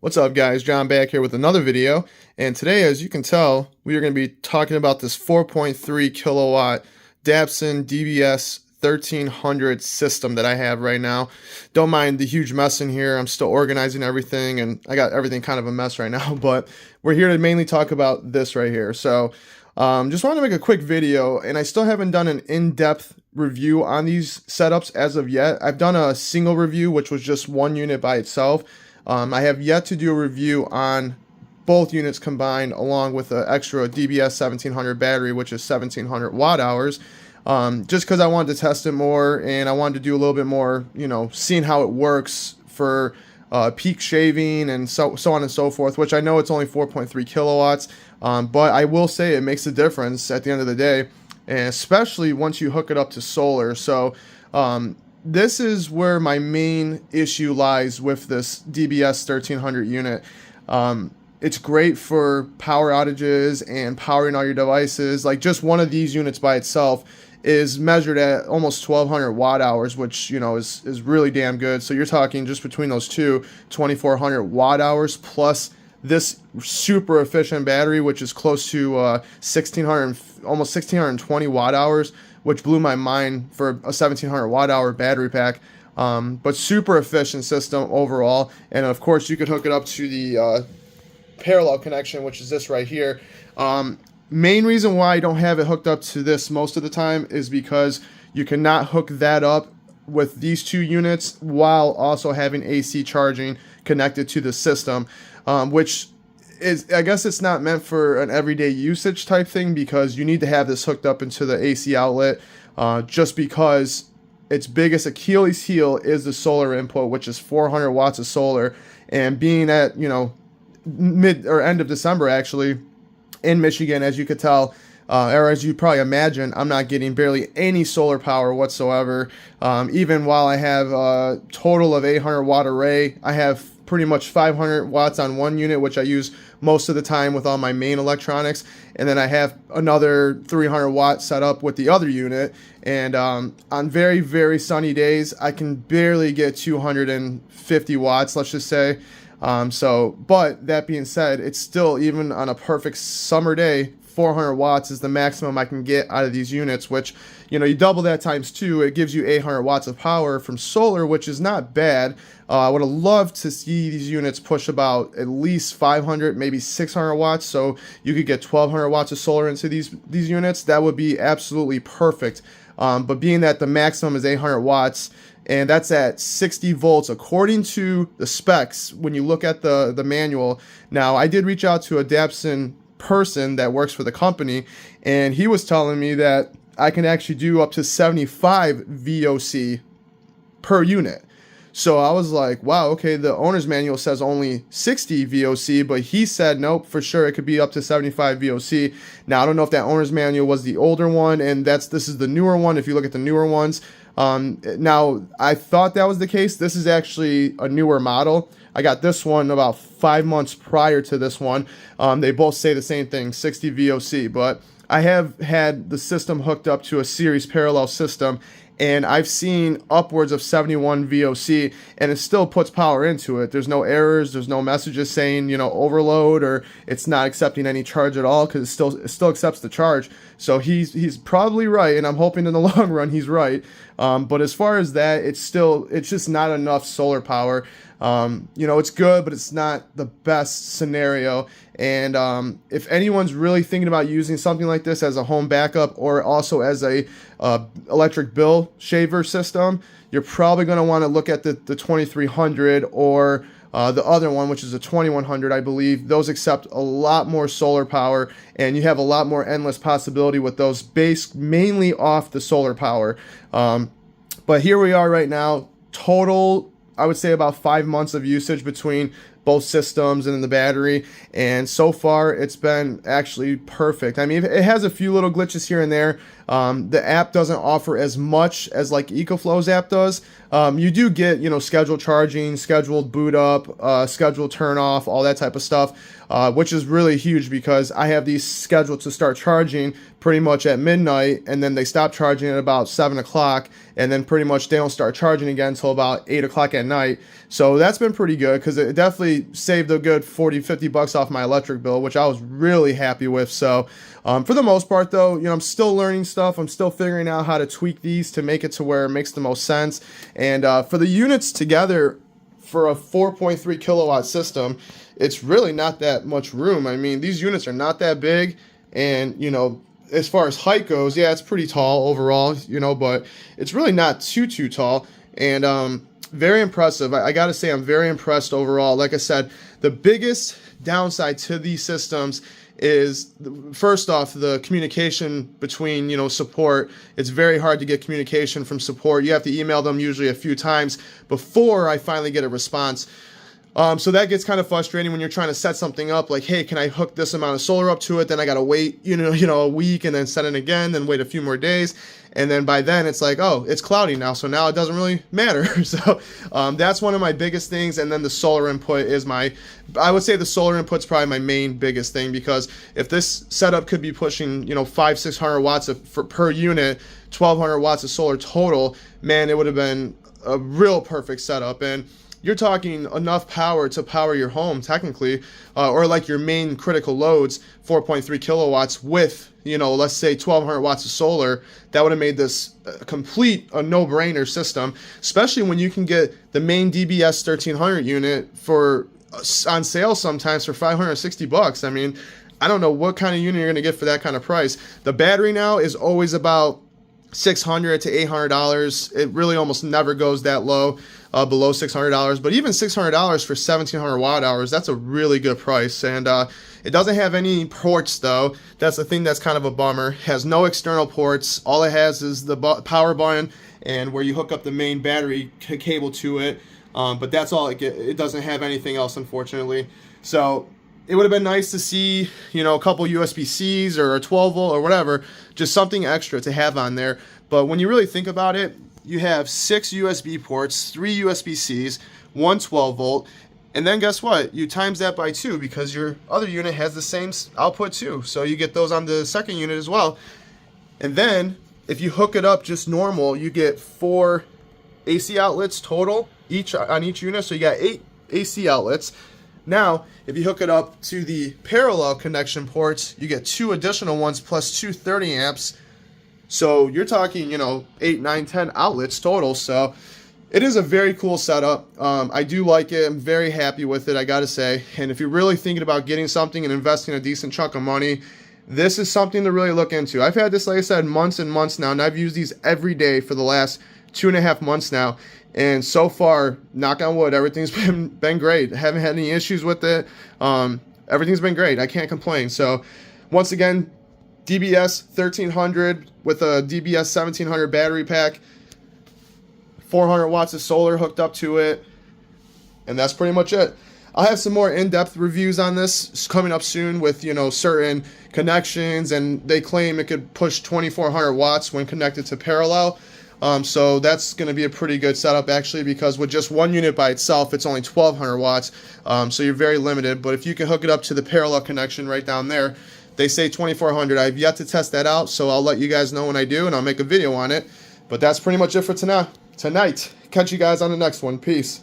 What's up guys, John back here with another video, and today as you can tell we are going to be talking about this 4.3 kilowatt Dabbsson DBS1300 system that I have right now. Don't mind the huge mess in here, I'm still organizing everything and I got everything kind of a mess right now, but we're here to mainly talk about this right here. So just wanted to make a quick video, and I still haven't done an in-depth review on these setups as of yet. I've done a single review which was just one unit by itself. I have yet to do a review on both units combined along with the extra DBS1700 battery, which is 1700 watt hours, just because I wanted to test it more and I wanted to do a little bit more, seeing how it works for peak shaving and so on and so forth, which I know it's only 4.3 kilowatts, but I will say it makes a difference at the end of the day, and especially once you hook it up to solar. So this is where my main issue lies with this DBS1300 unit. It's great for power outages and powering all your devices. Like just one of these units by itself is measured at almost 1200 watt hours, which is really damn good. So you're talking just between those two, 2400 watt hours plus this super efficient battery, which is close to 1600, almost 1620 watt hours, which blew my mind for a 1700 watt hour battery pack. But super efficient system overall, and of course you could hook it up to the parallel connection, which is this right here. Main reason why I don't have it hooked up to this most of the time is because you cannot hook that up with these two units while also having AC charging connected to the system, which is, I guess it's not meant for an everyday usage type thing, because you need to have this hooked up into the AC outlet, just because its biggest Achilles heel is the solar input, which is 400 watts of solar. And being at mid or end of December actually in Michigan, as you could tell, or as you probably imagine, I'm not getting barely any solar power whatsoever. Even while I have a total of 800 watt array, I have pretty much 500 watts on one unit, which I use most of the time with all my main electronics, and then I have another 300 watt set up with the other unit. And on very, very sunny days, I can barely get 250 watts, let's just say. But that being said, it's still, even on a perfect summer day, 400 watts is the maximum I can get out of these units, which, you double that times two, it gives you 800 watts of power from solar, which is not bad. I would have loved to see these units push about at least 500, maybe 600 watts, so you could get 1200 watts of solar into these units. That would be absolutely perfect. But being that the maximum is 800 watts, and that's at 60 volts according to the specs when you look at the manual. Now, I did reach out to a Dabbsson person that works for the company, and he was telling me that I can actually do up to 75 VOC per unit. So I was like, wow, okay, the owner's manual says only 60 VOC, but he said nope, for sure it could be up to 75 VOC. Now I don't know if that owner's manual was the older one, and this is the newer one if you look at the newer ones. Now I thought that was the case. This is actually a newer model. I got this one about 5 months prior to this one. They both say the same thing, 60 VOC, but I have had the system hooked up to a series parallel system, and I've seen upwards of 71 VOC, and it still puts power into it. There's no errors, there's no messages saying, overload, or it's not accepting any charge at all, because it still accepts the charge. So he's probably right, and I'm hoping in the long run he's right. But as far as that, it's just not enough solar power. It's good, but it's not the best scenario. And if anyone's really thinking about using something like this as a home backup or also as a electric bill shaver system, you're probably going to want to look at the 2300 or the other one, which is a 2100, I believe. Those accept a lot more solar power, and you have a lot more endless possibility with those based mainly off the solar power. But here we are right now, total, I would say about 5 months of usage between both systems and the battery, and so far it's been actually perfect. I mean, it has a few little glitches here and there. The app doesn't offer as much as like ecoflow's app does. You do get scheduled charging, scheduled boot up, scheduled turn off, all that type of stuff, which is really huge because I have these scheduled to start charging pretty much at midnight, and then they stop charging at about 7 o'clock, and then pretty much they don't start charging again until about 8 o'clock at night. So that's been pretty good because it definitely really saved a good 40-50 bucks off my electric bill, which I was really happy with. So for the most part though, you know, I'm still learning stuff. I'm still figuring out how to tweak these to make it to where it makes the most sense. And for the units together, for a 4.3 kilowatt system, it's really not that much room. I mean, these units are not that big, and you know, as far as height goes, yeah, it's pretty tall overall, you know, but it's really not too tall. And very impressive. I gotta say, I'm very impressed overall. Like I said, the biggest downside to these systems is, first off, the communication between, you know, support. It's very hard to get communication from support. You have to email them usually a few times before I finally get a response. So that gets kind of frustrating when you're trying to set something up, like, hey, can I hook this amount of solar up to it? Then I gotta wait, you know, a week, and then set it again, then wait a few more days, and then by then it's like, oh, it's cloudy now, so now it doesn't really matter. So that's one of my biggest things. And then the solar input is I would say the solar input's probably my main biggest thing, because if this setup could be pushing, you know, 500-600 watts per unit, 1200 watts of solar total, man, it would have been a real perfect setup. And you're talking enough power to power your home technically, or like your main critical loads, 4.3 kilowatts with, you know, let's say 1200 watts of solar. That would have made this a no-brainer system, especially when you can get the main DBS1300 unit on sale sometimes for 560 bucks. I mean, I don't know what kind of unit you're going to get for that kind of price. The battery now is always about $600 to $800. It really almost never goes that low, below $600. But even $600 for 1700 watt hours, that's a really good price. And it doesn't have any ports though. That's the thing that's kind of a bummer. It has no external ports. All it has is the power button and where you hook up the main battery cable to it. But that's all it gets. It doesn't have anything else, unfortunately. So it would have been nice to see, you know, a couple USB-Cs or a 12 volt or whatever, just something extra to have on there. But when you really think about it, you have 6 USB ports, 3 USB-Cs, 1 12 volt, and then guess what? You times that by 2 because your other unit has the same output too. So you get those on the second unit as well. And then if you hook it up just normal, you get 4 AC outlets total on each unit. So you got 8 AC outlets. Now, if you hook it up to the parallel connection ports, you get 2 additional ones plus 2 30 amps. So you're talking, you know, 8, 9, 10 outlets total. So it is a very cool setup. I do like it. I'm very happy with it, I gotta say. And if you're really thinking about getting something and investing a decent chunk of money, this is something to really look into. I've had this, like I said, months and months now, and I've used these every day for the last 2.5 months now. And so far, knock on wood, everything's been great. I haven't had any issues with it. Everything's been great. I can't complain. So once again, DBS 1300 with a DBS 1700 battery pack, 400 watts of solar hooked up to it, and that's pretty much it. I'll have some more in-depth reviews on this coming up soon with, you know, certain connections, and they claim it could push 2400 watts when connected to parallel. So that's going to be a pretty good setup actually, because with just one unit by itself, it's only 1200 watts. So you're very limited, but if you can hook it up to the parallel connection right down there, they say 2400. I've yet to test that out, so I'll let you guys know when I do, and I'll make a video on it. But that's pretty much it for tonight. Catch you guys on the next one. Peace.